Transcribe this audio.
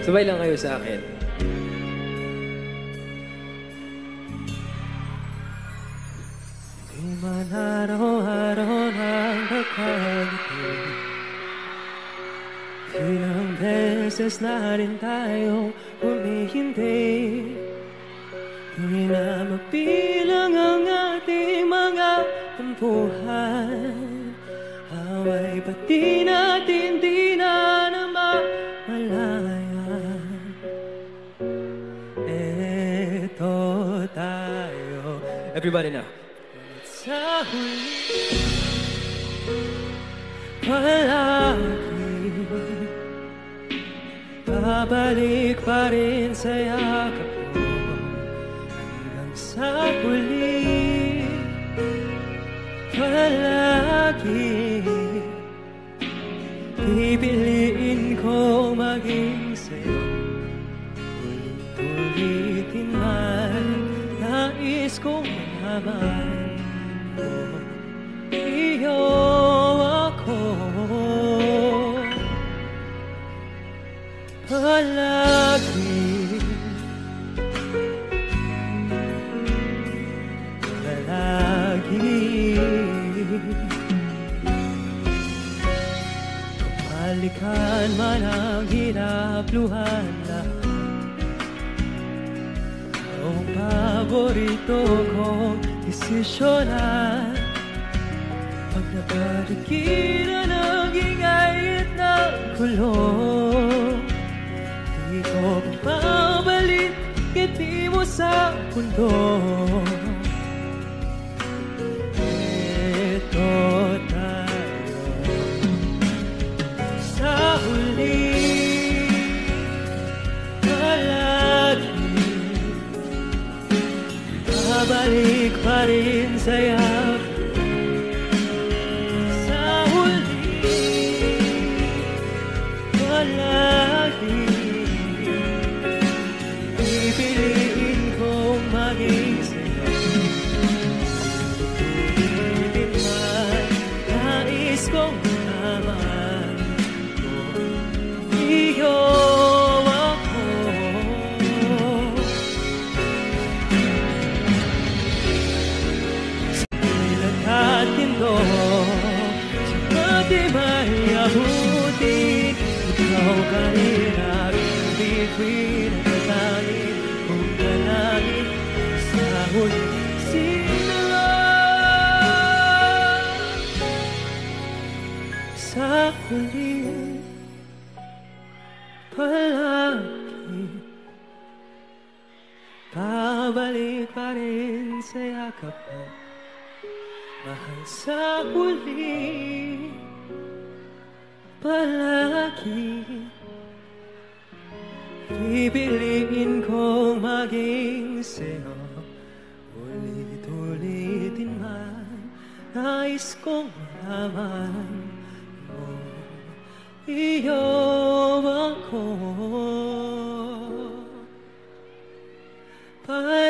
Sabay lang kayo sa akin. Di man araw-araw ng pagkagito, ilang beses na rin tayong humihindi. Di na mapilang ang ating mga tampuhan. Away pati natin di na namamalayan. Eto tayo. Everybody now. Sa huli palagi babalik pa rin sa yakap mo. Hanggang sa huli palagi pipiliin ko maging sa'yo. Ulit-ulitin man nais kong malaman mo, iyo ako palagi. Balikan man ang hinapluhan na ang paborito kong desisyonan. Pag naparikiran ang ingay at ng kulong, di ko pabalik ngiti mo sa pundo. Eto tayo sa huli palagi, babalik pa rin sa'yo. Sa huli palagi pipiliin kong maging sa'yo. Ulitin man nais kong malaman mo, iyo ako silat at kindo sa pati may abutin. Ikaw kanina bituin at natangin kung nanangin sa huli sinalang. Sa huli palagi babalik pa rin sa yakap mo, mahal. Sa huli palagi pipiliin kong maging sa'yo. Ulit-ulitin man nais kong malaman mo, iyo ako palagi.